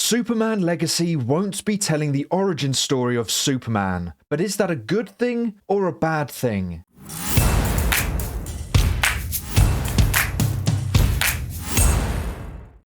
Superman Legacy won't be telling the origin story of Superman, but is that a good thing or a bad thing?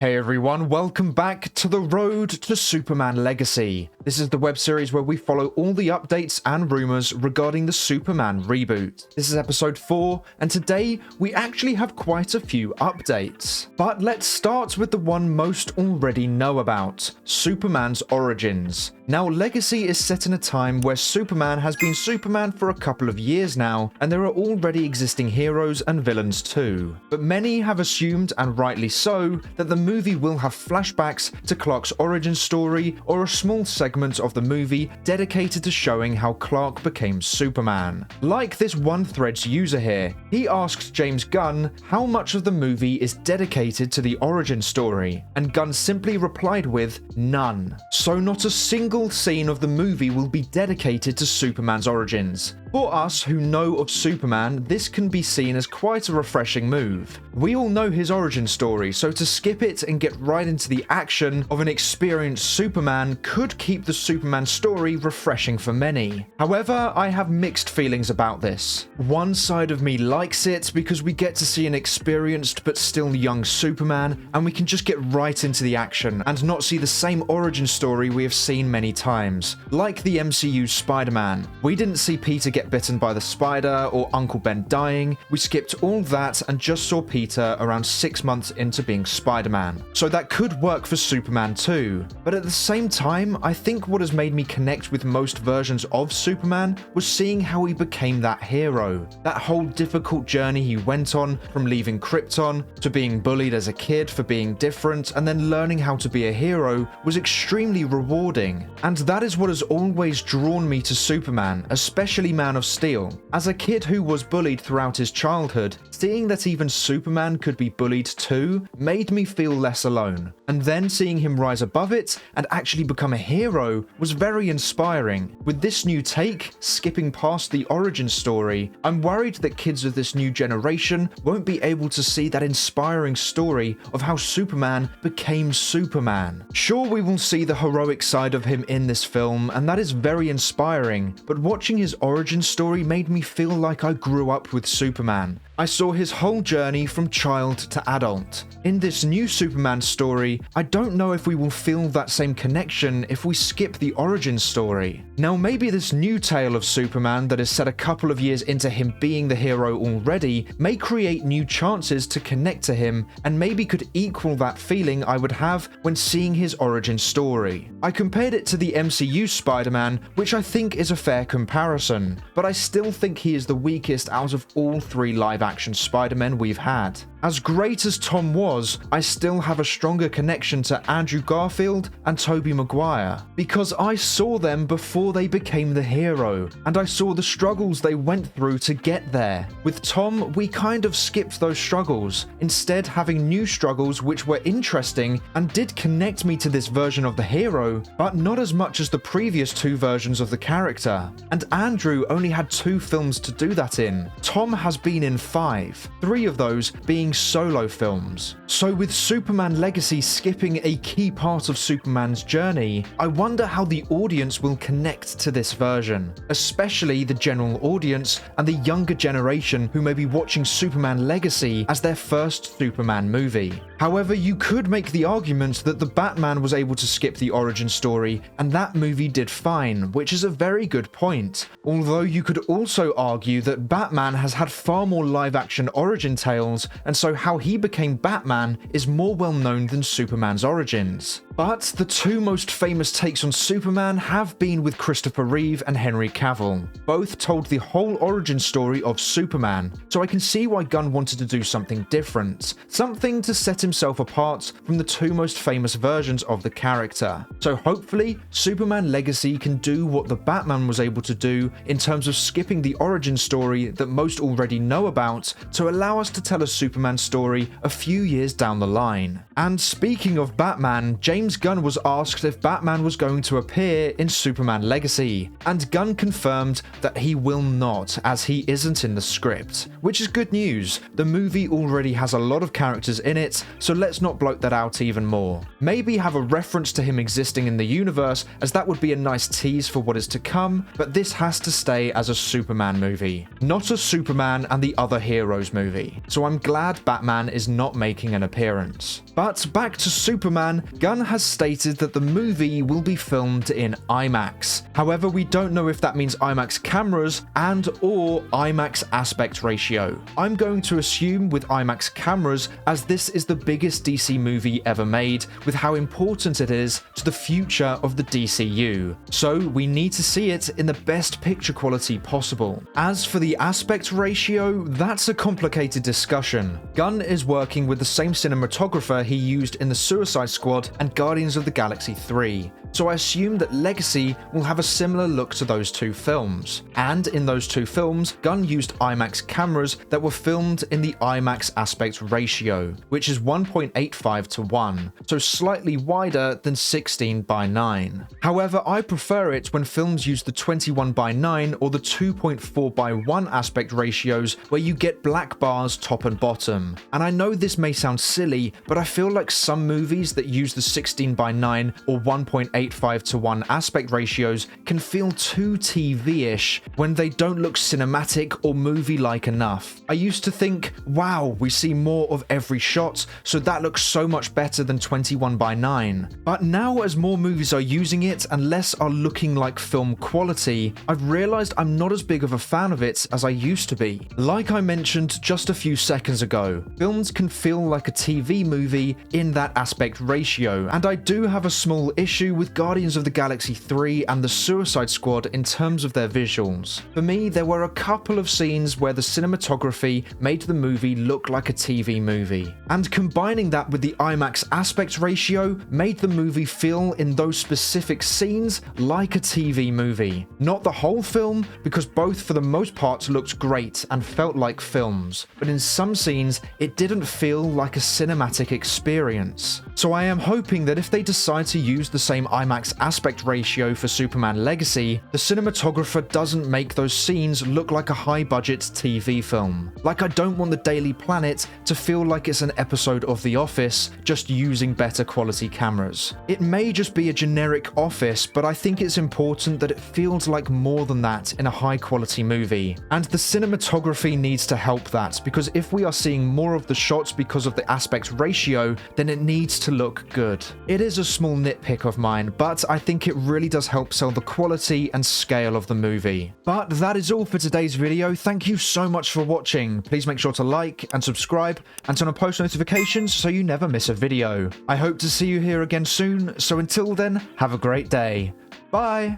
Hey everyone, welcome back to the road to Superman Legacy. This is the web series where we follow all the updates and rumours regarding the Superman reboot. This is episode 4, and today we actually have quite a few updates. But let's start with the one most already know about, Superman's origins. Now, Legacy is set in a time where Superman has been Superman for a couple of years now, and there are already existing heroes and villains too. But many have assumed, and rightly so, that the movie will have flashbacks to Clark's origin story or a small segment of the movie dedicated to showing how Clark became Superman. Like this one Threads user here, he asked James Gunn how much of the movie is dedicated to the origin story, and Gunn simply replied with none. So not a single scene of the movie will be dedicated to Superman's origins. For us who know of Superman, this can be seen as quite a refreshing move. We all know his origin story, so to skip it and get right into the action of an experienced Superman could keep the Superman story refreshing for many. However, I have mixed feelings about this. One side of me likes it because we get to see an experienced but still young Superman, and we can just get right into the action and not see the same origin story we have seen many times. Like the MCU's Spider-Man. We didn't see Peter get bitten by the spider or Uncle Ben dying. We skipped all that and just saw Peter around 6 months into being Spider-Man. So that could work for Superman too. But at the same time, I think what has made me connect with most versions of Superman was seeing how he became that hero. That whole difficult journey he went on, from leaving Krypton to being bullied as a kid for being different and then learning how to be a hero, was extremely rewarding. And that is what has always drawn me to Superman, especially Man of Steel. As a kid who was bullied throughout his childhood, seeing that even Superman could be bullied too made me feel less alone. And then seeing him rise above it and actually become a hero was very inspiring. With this new take, skipping past the origin story, I'm worried that kids of this new generation won't be able to see that inspiring story of how Superman became Superman. Sure, we will see the heroic side of him in this film, and that is very inspiring, but watching his origin story made me feel like I grew up with Superman. I saw his whole journey from child to adult. In this new Superman story, I don't know if we will feel that same connection if we skip the origin story. Now, maybe this new tale of Superman that is set a couple of years into him being the hero already may create new chances to connect to him, and maybe could equal that feeling I would have when seeing his origin story. I compared it to the MCU Spider-Man, which I think is a fair comparison, but I still think he is the weakest out of all 3 live-action Spider-Men we've had. As great as Tom was, I still have a stronger connection to Andrew Garfield and Tobey Maguire, because I saw them before they became the hero, and I saw the struggles they went through to get there. With Tom, we kind of skipped those struggles, instead having new struggles which were interesting and did connect me to this version of the hero, but not as much as the previous 2 versions of the character. And Andrew only had 2 films to do that in. Tom has been in 5, 3 of those being solo films. So with Superman Legacy skipping a key part of Superman's journey, I wonder how the audience will connect to this version, especially the general audience and the younger generation who may be watching Superman Legacy as their first Superman movie. However, you could make the argument that the Batman was able to skip the origin story and that movie did fine, which is a very good point. Although you could also argue that Batman has had far more live-action origin tales, and so how he became Batman is more well known than Superman's origins. But the 2 most famous takes on Superman have been with Christopher Reeve and Henry Cavill. Both told the whole origin story of Superman, so I can see why Gunn wanted to do something different, something to set himself apart from the 2 most famous versions of the character. So hopefully, Superman Legacy can do what the Batman was able to do in terms of skipping the origin story that most already know about to allow us to tell a Superman story a few years down the line. And speaking of Batman, James James Gunn was asked if Batman was going to appear in Superman Legacy, and Gunn confirmed that he will not, as he isn't in the script, which is good news. The movie already has a lot of characters in it, so let's not bloat that out even more. Maybe have a reference to him existing in the universe, as that would be a nice tease for what is to come, but this has to stay as a Superman movie, not a Superman and the other heroes movie. So I'm glad Batman is not making an appearance. But back to Superman, Gunn has stated that the movie will be filmed in IMAX. However, we don't know if that means IMAX cameras and or IMAX aspect ratio. I'm going to assume with IMAX cameras, as this is the biggest DC movie ever made, with how important it is to the future of the DCU. So we need to see it in the best picture quality possible. As for the aspect ratio, that's a complicated discussion. Gunn is working with the same cinematographer he used in the Suicide Squad and Guardians of the Galaxy 3. So I assume that Legacy will have a similar look to those two films. And in those two films, Gunn used IMAX cameras that were filmed in the IMAX aspect ratio, which is 1.85 to 1, so slightly wider than 16:9. However, I prefer it when films use the 21:9 or the 2.4:1 aspect ratios, where you get black bars top and bottom. And I know this may sound silly, but I feel like some movies that use the 16:9 or 1.85 to 1 aspect ratios can feel too TV-ish when they don't look cinematic or movie-like enough. I used to think, wow, we see more of every shot, so that looks so much better than 21:9. But now, as more movies are using it and less are looking like film quality, I've realized I'm not as big of a fan of it as I used to be. Like I mentioned just a few seconds ago, films can feel like a TV movie in that aspect ratio, and I do have a small issue with Guardians of the Galaxy 3 and the Suicide Squad in terms of their visuals. For me, there were a couple of scenes where the cinematography made the movie look like a TV movie, and combining that with the IMAX aspect ratio made the movie feel in those specific scenes like a TV movie. Not the whole film, because both for the most part looked great and felt like films, but in some scenes it didn't feel like a cinematic experience. So I am hoping that if they decide to use the same IMAX aspect ratio for Superman Legacy, the cinematographer doesn't make those scenes look like a high-budget TV film. Like, I don't want the Daily Planet to feel like it's an episode of The Office, just using better quality cameras. It may just be a generic Office, but I think it's important that it feels like more than that in a high-quality movie. And the cinematography needs to help that, because if we are seeing more of the shots because of the aspect ratio, then it needs to look good. It is a small nitpick of mine, but I think it really does help sell the quality and scale of the movie. But that is all for today's video. Thank you so much for watching. Please make sure to like and subscribe and turn on post notifications so you never miss a video. I hope to see you here again soon, so until then, have a great day. Bye!